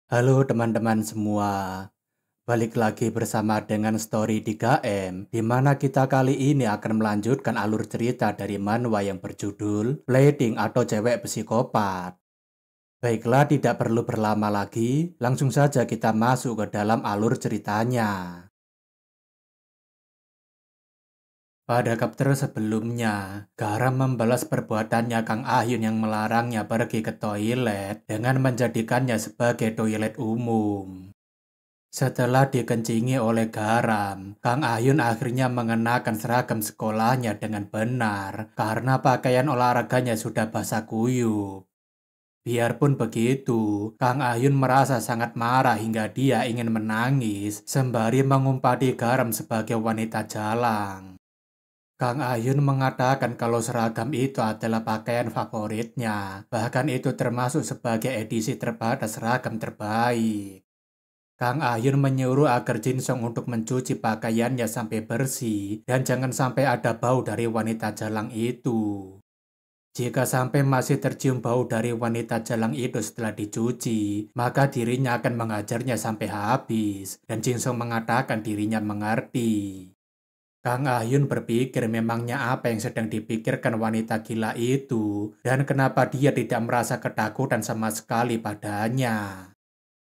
Halo teman-teman semua, balik lagi bersama dengan Story 3M, di mana kita kali ini akan melanjutkan alur cerita dari manhwa yang berjudul Playding atau Cewek Psikopat. Baiklah, tidak perlu berlama lagi, langsung saja kita masuk ke dalam alur ceritanya. Pada chapter sebelumnya, Garam membalas perbuatannya Kang Ahyun yang melarangnya pergi ke toilet dengan menjadikannya sebagai toilet umum. Setelah dikencingi oleh Garam, Kang Ahyun akhirnya mengenakan seragam sekolahnya dengan benar karena pakaian olahraganya sudah basah kuyup. Biarpun begitu, Kang Ahyun merasa sangat marah hingga dia ingin menangis sembari mengumpati Garam sebagai wanita jalang. Kang Ahyun mengatakan kalau seragam itu adalah pakaian favoritnya, bahkan itu termasuk sebagai edisi terbatas seragam terbaik. Kang Ahyun menyuruh agar Jin Song untuk mencuci pakaiannya sampai bersih dan jangan sampai ada bau dari wanita jalang itu. Jika sampai masih tercium bau dari wanita jalang itu setelah dicuci, maka dirinya akan menghajarnya sampai habis dan Jin Song mengatakan dirinya mengerti. Kang Ahyun berpikir memangnya apa yang sedang dipikirkan wanita gila itu dan kenapa dia tidak merasa ketakutan sama sekali padanya.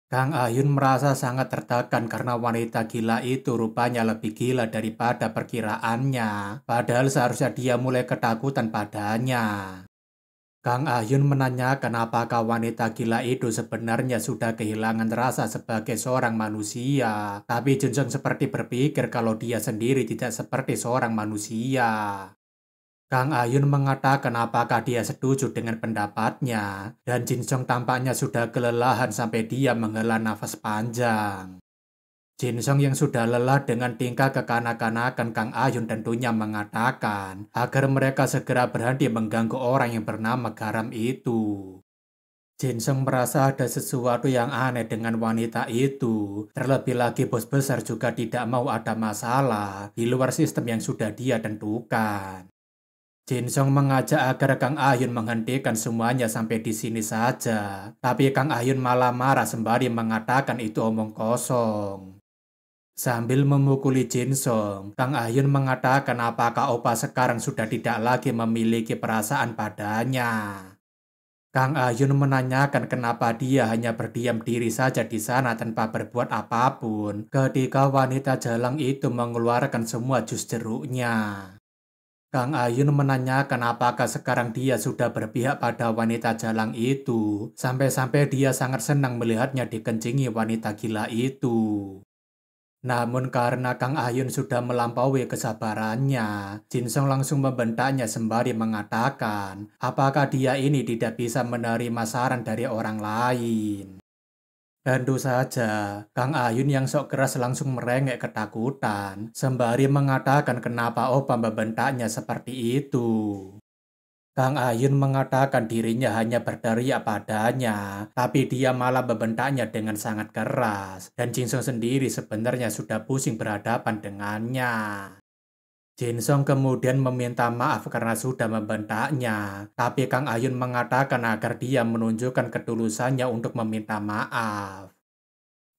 Kang Ahyun merasa sangat tertekan karena wanita gila itu rupanya lebih gila daripada perkiraannya, padahal seharusnya dia mulai ketakutan padanya. Kang Ahyun menanyakan apakah wanita gila itu sebenarnya sudah kehilangan rasa sebagai seorang manusia, tapi Junjong seperti berpikir kalau dia sendiri tidak seperti seorang manusia. Kang Ayun mengatakan apakah dia setuju dengan pendapatnya, dan Jin Song tampaknya sudah kelelahan sampai dia menghela nafas panjang. Jin Song yang sudah lelah dengan tingkah kekanak-kanakan Kang Ayun tentunya mengatakan agar mereka segera berhenti mengganggu orang yang bernama Garam itu. Jin Song merasa ada sesuatu yang aneh dengan wanita itu, terlebih lagi bos besar juga tidak mau ada masalah di luar sistem yang sudah dia tentukan. Jin Song mengajak agar Kang Ayun menghentikan semuanya sampai di sini saja, tapi Kang Ayun malah marah sembari mengatakan itu omong kosong. Sambil memukuli Jin Song, Kang Ayun mengatakan apakah Opa sekarang sudah tidak lagi memiliki perasaan padanya. Kang Ayun menanyakan kenapa dia hanya berdiam diri saja di sana tanpa berbuat apapun ketika wanita jalang itu mengeluarkan semua jus jeruknya. Kang Ayun menanyakan apakah sekarang dia sudah berpihak pada wanita jalang itu, sampai-sampai dia sangat senang melihatnya dikencingi wanita gila itu. Namun karena Kang Ayun sudah melampaui kesabarannya, Jin Song langsung membentaknya sembari mengatakan apakah dia ini tidak bisa menerima saran dari orang lain. Tentu saja, Kang Ayun yang sok keras langsung merengek ketakutan, sembari mengatakan kenapa Opa membentaknya seperti itu. Kang Ayun mengatakan dirinya hanya berteriak padanya, tapi dia malah membentaknya dengan sangat keras, dan Jin Song sendiri sebenarnya sudah pusing berhadapan dengannya. Jin Song kemudian meminta maaf karena sudah membentaknya, tapi Kang Ayun mengatakan agar dia menunjukkan ketulusannya untuk meminta maaf.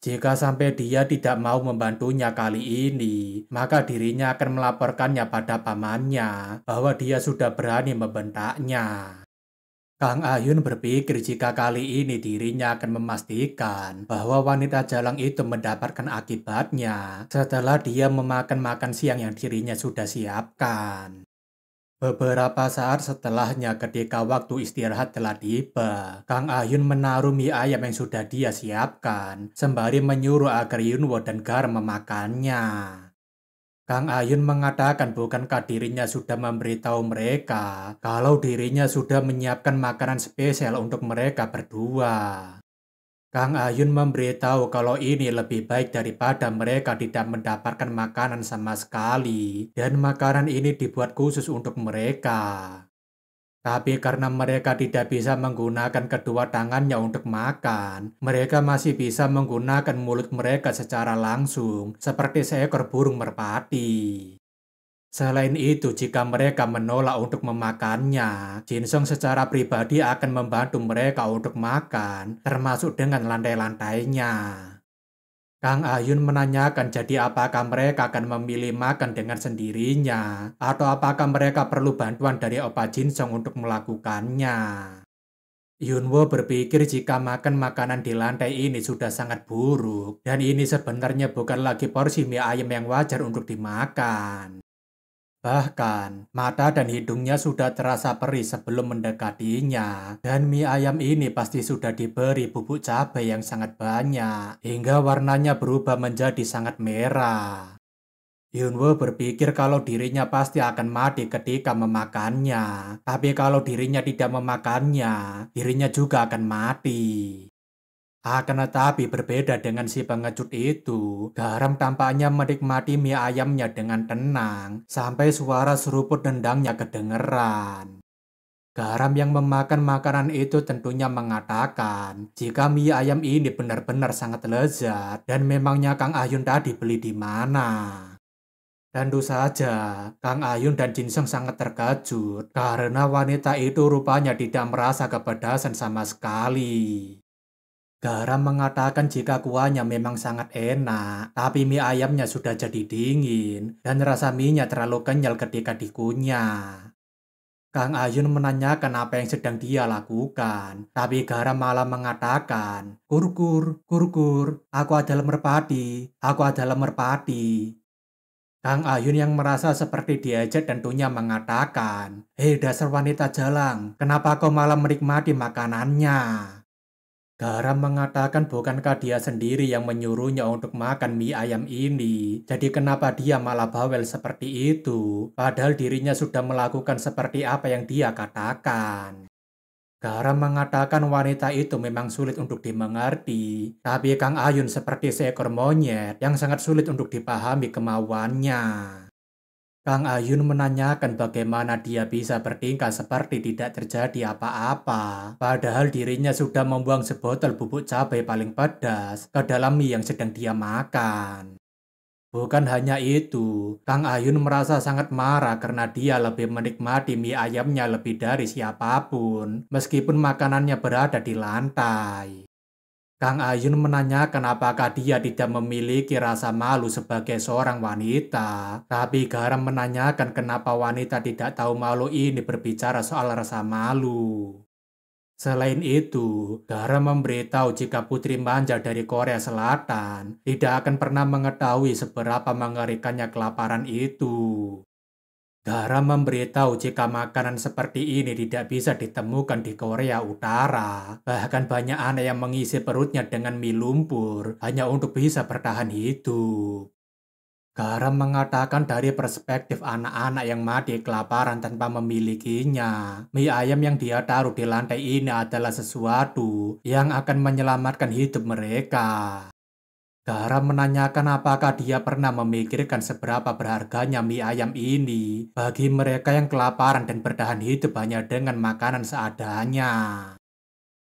Jika sampai dia tidak mau membantunya kali ini, maka dirinya akan melaporkannya pada pamannya bahwa dia sudah berani membentaknya. Kang Ayun berpikir jika kali ini dirinya akan memastikan bahwa wanita jalang itu mendapatkan akibatnya setelah dia memakan makan siang yang dirinya sudah siapkan. Beberapa saat setelahnya ketika waktu istirahat telah tiba, Kang Ayun menaruh mie ayam yang sudah dia siapkan, sembari menyuruh agar Yunwo dan Gar memakannya. Kang Ayun mengatakan bukankah dirinya sudah memberitahu mereka kalau dirinya sudah menyiapkan makanan spesial untuk mereka berdua. Kang Ayun memberitahu kalau ini lebih baik daripada mereka tidak mendapatkan makanan sama sekali, dan makanan ini dibuat khusus untuk mereka. Tapi karena mereka tidak bisa menggunakan kedua tangannya untuk makan, mereka masih bisa menggunakan mulut mereka secara langsung, seperti seekor burung merpati. Selain itu, jika mereka menolak untuk memakannya, Jinsong secara pribadi akan membantu mereka untuk makan, termasuk dengan lantai-lantainya. Kang Ayun menanyakan jadi apakah mereka akan memilih makan dengan sendirinya, atau apakah mereka perlu bantuan dari Opa Jinsong untuk melakukannya. Yunwo berpikir jika makan makanan di lantai ini sudah sangat buruk, dan ini sebenarnya bukan lagi porsi mie ayam yang wajar untuk dimakan. Bahkan, mata dan hidungnya sudah terasa perih sebelum mendekatinya, dan mie ayam ini pasti sudah diberi bubuk cabai yang sangat banyak, hingga warnanya berubah menjadi sangat merah. Yunwo berpikir kalau dirinya pasti akan mati ketika memakannya, tapi kalau dirinya tidak memakannya, dirinya juga akan mati. Akan tetapi berbeda dengan si pengecut itu, Garam tampaknya menikmati mie ayamnya dengan tenang sampai suara seruput dendangnya kedengeran. Garam yang memakan makanan itu tentunya mengatakan jika mie ayam ini benar-benar sangat lezat dan memangnya Kang Ayun tadi beli di mana. Tentu saja, Kang Ayun dan Jinseng sangat terkejut karena wanita itu rupanya tidak merasa kepedasan sama sekali. Garam mengatakan jika kuahnya memang sangat enak, tapi mie ayamnya sudah jadi dingin dan rasa mie-nya terlalu kenyal ketika dikunyah. Kang Ayun menanyakan apa yang sedang dia lakukan, tapi Garam malah mengatakan, "Kurkur, kurkur, aku adalah merpati, aku adalah merpati." Kang Ayun yang merasa seperti diejek tentunya mengatakan, "Hei dasar wanita jalang, kenapa kau malah menikmati makanannya?" Garam mengatakan bukankah dia sendiri yang menyuruhnya untuk makan mie ayam ini. Jadi kenapa dia malah bawel seperti itu, padahal dirinya sudah melakukan seperti apa yang dia katakan. Garam mengatakan wanita itu memang sulit untuk dimengerti, tapi Kang Ayun seperti seekor monyet yang sangat sulit untuk dipahami kemauannya. Kang Ayun menanyakan bagaimana dia bisa bertingkah seperti tidak terjadi apa-apa, padahal dirinya sudah membuang sebotol bubuk cabai paling pedas ke dalam mie yang sedang dia makan. Bukan hanya itu, Kang Ayun merasa sangat marah karena dia lebih menikmati mie ayamnya lebih dari siapapun, meskipun makanannya berada di lantai. Kang Ayun menanyakan apakah dia tidak memiliki rasa malu sebagai seorang wanita, tapi Garam menanyakan kenapa wanita tidak tahu malu ini berbicara soal rasa malu. Selain itu, Garam memberitahu jika putri manja dari Korea Selatan tidak akan pernah mengetahui seberapa mengerikannya kelaparan itu. Garam memberitahu jika makanan seperti ini tidak bisa ditemukan di Korea Utara. Bahkan banyak anak yang mengisi perutnya dengan mie lumpur hanya untuk bisa bertahan hidup. Garam mengatakan dari perspektif anak-anak yang mati kelaparan tanpa memilikinya, mie ayam yang dia taruh di lantai ini adalah sesuatu yang akan menyelamatkan hidup mereka. Garam menanyakan apakah dia pernah memikirkan seberapa berharganya mie ayam ini bagi mereka yang kelaparan dan bertahan hidup hanya dengan makanan seadanya.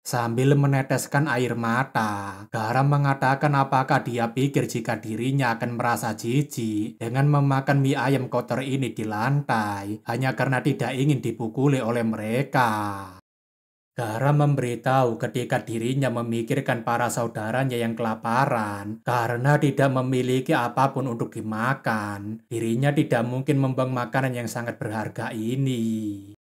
Sambil meneteskan air mata, Garam mengatakan apakah dia pikir jika dirinya akan merasa jijik dengan memakan mie ayam kotor ini di lantai hanya karena tidak ingin dipukuli oleh mereka. Garam memberitahu ketika dirinya memikirkan para saudaranya yang kelaparan karena tidak memiliki apapun untuk dimakan. Dirinya tidak mungkin membuang makanan yang sangat berharga ini.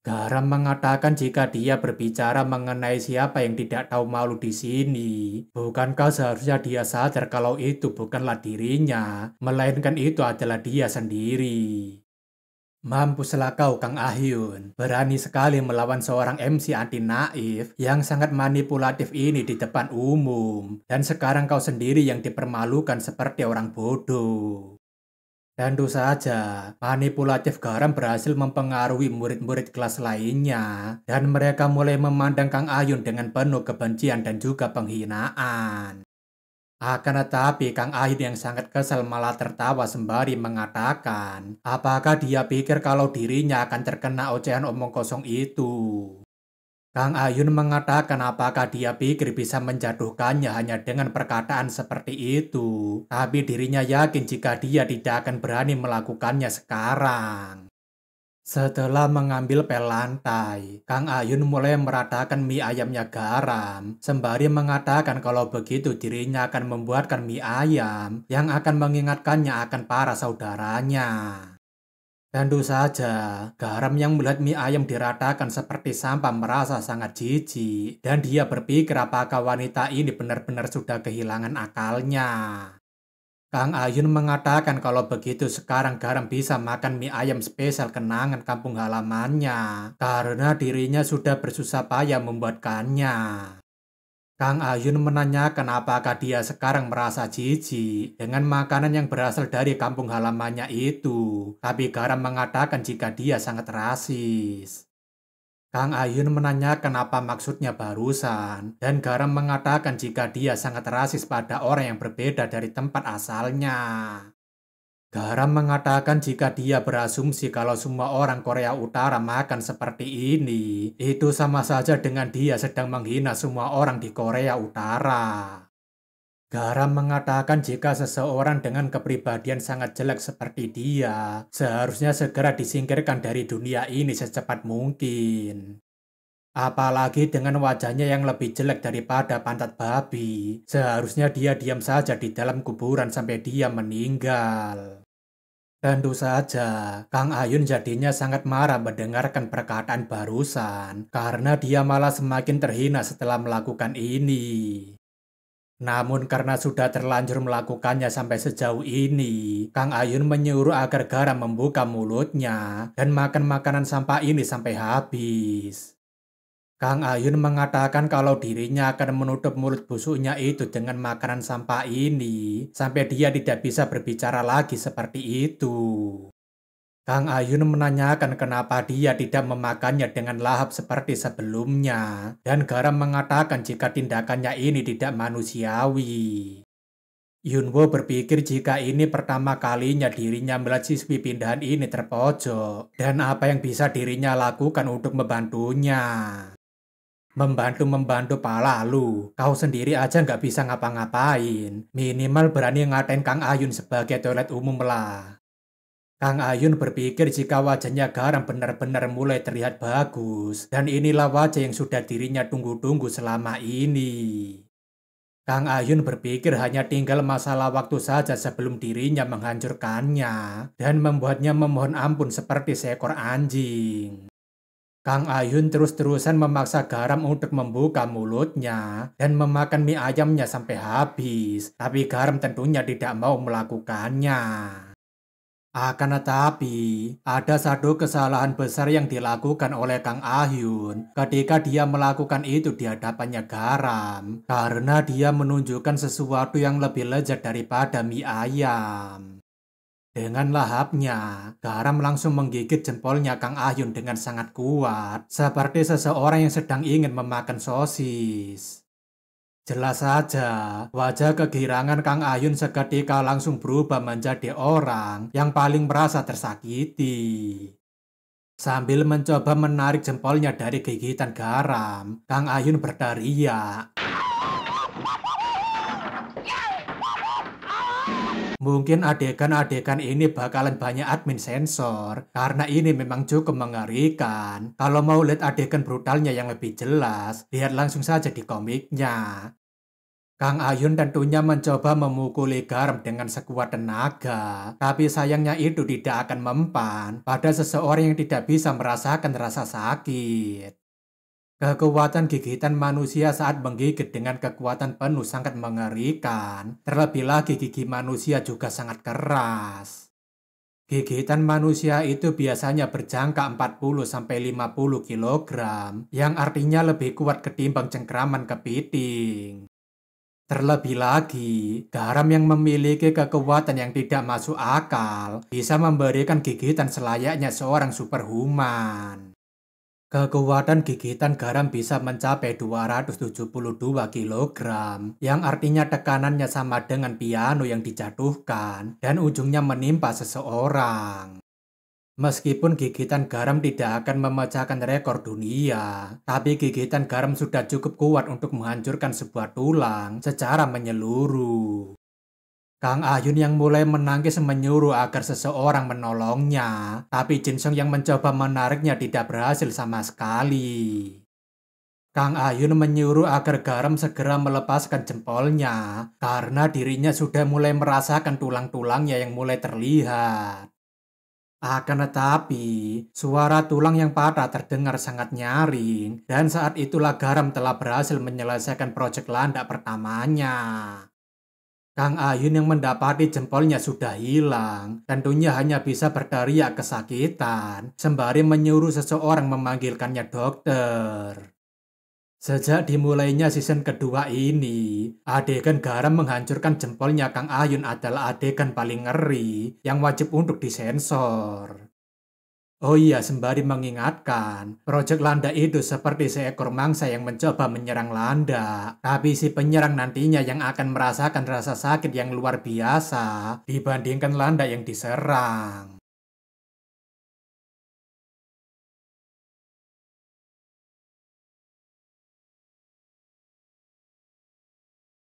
Garam mengatakan jika dia berbicara mengenai siapa yang tidak tahu malu di sini, bukankah seharusnya dia sadar kalau itu bukanlah dirinya, melainkan itu adalah dia sendiri. Mampuslah kau Kang Ahyun, berani sekali melawan seorang MC anti naif yang sangat manipulatif ini di depan umum, dan sekarang kau sendiri yang dipermalukan seperti orang bodoh. Tentu saja, manipulatif Garam berhasil mempengaruhi murid-murid kelas lainnya, dan mereka mulai memandang Kang Ayun dengan penuh kebencian dan juga penghinaan. Akan tetapi Kang Ayun yang sangat kesal malah tertawa sembari mengatakan, apakah dia pikir kalau dirinya akan terkena ocehan omong kosong itu? Kang Ayun mengatakan apakah dia pikir bisa menjatuhkannya hanya dengan perkataan seperti itu. Tapi dirinya yakin jika dia tidak akan berani melakukannya sekarang. Setelah mengambil pel lantai, Kang Ayun mulai meratakan mie ayamnya garam, sembari mengatakan kalau begitu dirinya akan membuatkan mie ayam yang akan mengingatkannya akan para saudaranya. Tentu saja, garam yang melihat mie ayam diratakan seperti sampah merasa sangat jijik, dan dia berpikir apakah wanita ini benar-benar sudah kehilangan akalnya. Kang Ayun mengatakan kalau begitu sekarang garam bisa makan mie ayam spesial kenangan kampung halamannya, karena dirinya sudah bersusah payah membuatkannya. Kang Ayun menanyakan apakah dia sekarang merasa jijik dengan makanan yang berasal dari kampung halamannya itu, tapi garam mengatakan jika dia sangat rasis. Kang Ayun menanyakan apa maksudnya barusan, dan garam mengatakan jika dia sangat rasis pada orang yang berbeda dari tempat asalnya. Garam mengatakan jika dia berasumsi kalau semua orang Korea Utara makan seperti ini, itu sama saja dengan dia sedang menghina semua orang di Korea Utara. Garam mengatakan jika seseorang dengan kepribadian sangat jelek seperti dia, seharusnya segera disingkirkan dari dunia ini secepat mungkin. Apalagi dengan wajahnya yang lebih jelek daripada pantat babi, seharusnya dia diam saja di dalam kuburan sampai dia meninggal. Tentu saja, Kang Ayun jadinya sangat marah mendengarkan perkataan barusan, karena dia malah semakin terhina setelah melakukan ini. Namun karena sudah terlanjur melakukannya sampai sejauh ini, Kang Ayun menyuruh agar garam membuka mulutnya dan makan makanan sampah ini sampai habis. Kang Ayun mengatakan kalau dirinya akan menutup mulut busuknya itu dengan makanan sampah ini, sampai dia tidak bisa berbicara lagi seperti itu. Kang Ayun menanyakan kenapa dia tidak memakannya dengan lahap seperti sebelumnya, dan garam mengatakan jika tindakannya ini tidak manusiawi. Yunwo berpikir jika ini pertama kalinya dirinya melihat siswi pindahan ini terpojok, dan apa yang bisa dirinya lakukan untuk membantunya. Membantu pala lu, kau sendiri aja nggak bisa ngapa-ngapain. Minimal berani ngatain Kang Ayun sebagai toilet umum lah. Kang Ayun berpikir jika wajahnya garam benar-benar mulai terlihat bagus, dan inilah wajah yang sudah dirinya tunggu-tunggu selama ini. Kang Ayun berpikir hanya tinggal masalah waktu saja sebelum dirinya menghancurkannya, dan membuatnya memohon ampun seperti seekor anjing. Kang Ayun terus-terusan memaksa garam untuk membuka mulutnya dan memakan mie ayamnya sampai habis, tapi garam tentunya tidak mau melakukannya. Akan tetapi, ada satu kesalahan besar yang dilakukan oleh Kang Ayun ketika dia melakukan itu di hadapannya garam, karena dia menunjukkan sesuatu yang lebih lezat daripada mie ayam. Dengan lahapnya, garam langsung menggigit jempolnya Kang Ayun dengan sangat kuat, seperti seseorang yang sedang ingin memakan sosis. Jelas saja, wajah kegirangan Kang Ayun seketika langsung berubah menjadi orang yang paling merasa tersakiti. Sambil mencoba menarik jempolnya dari gigitan garam, Kang Ayun berteriak. Mungkin adegan-adegan ini bakalan banyak admin sensor, karena ini memang cukup mengerikan. Kalau mau lihat adegan brutalnya yang lebih jelas, lihat langsung saja di komiknya. Kang Ayun tentunya mencoba memukuli garam dengan sekuat tenaga, tapi sayangnya itu tidak akan mempan pada seseorang yang tidak bisa merasakan rasa sakit. Kekuatan gigitan manusia saat menggigit dengan kekuatan penuh sangat mengerikan. Terlebih lagi gigi manusia juga sangat keras. Gigitan manusia itu biasanya berjangka 40-50 kilogram, yang artinya lebih kuat ketimbang cengkraman kepiting. Terlebih lagi, garam yang memiliki kekuatan yang tidak masuk akal bisa memberikan gigitan selayaknya seorang superhuman. Kekuatan gigitan garam bisa mencapai 272 kilogram, yang artinya tekanannya sama dengan piano yang dijatuhkan dan ujungnya menimpa seseorang. Meskipun gigitan garam tidak akan memecahkan rekor dunia, tapi gigitan garam sudah cukup kuat untuk menghancurkan sebuah tulang secara menyeluruh. Kang Ayun yang mulai menangis menyuruh agar seseorang menolongnya, tapi Jinsong yang mencoba menariknya tidak berhasil sama sekali. Kang Ayun menyuruh agar garam segera melepaskan jempolnya, karena dirinya sudah mulai merasakan tulang-tulangnya yang mulai terlihat. Akan tetapi, suara tulang yang patah terdengar sangat nyaring, dan saat itulah garam telah berhasil menyelesaikan proyek landak pertamanya. Kang Ayun yang mendapati jempolnya sudah hilang, tentunya hanya bisa berteriak kesakitan, sembari menyuruh seseorang memanggilkannya dokter. Sejak dimulainya season kedua ini, adegan garam menghancurkan jempolnya Kang Ayun adalah adegan paling ngeri yang wajib untuk disensor. Oh iya, sembari mengingatkan, proyek Landa itu seperti seekor mangsa yang mencoba menyerang Landa, tapi si penyerang nantinya yang akan merasakan rasa sakit yang luar biasa dibandingkan Landa yang diserang.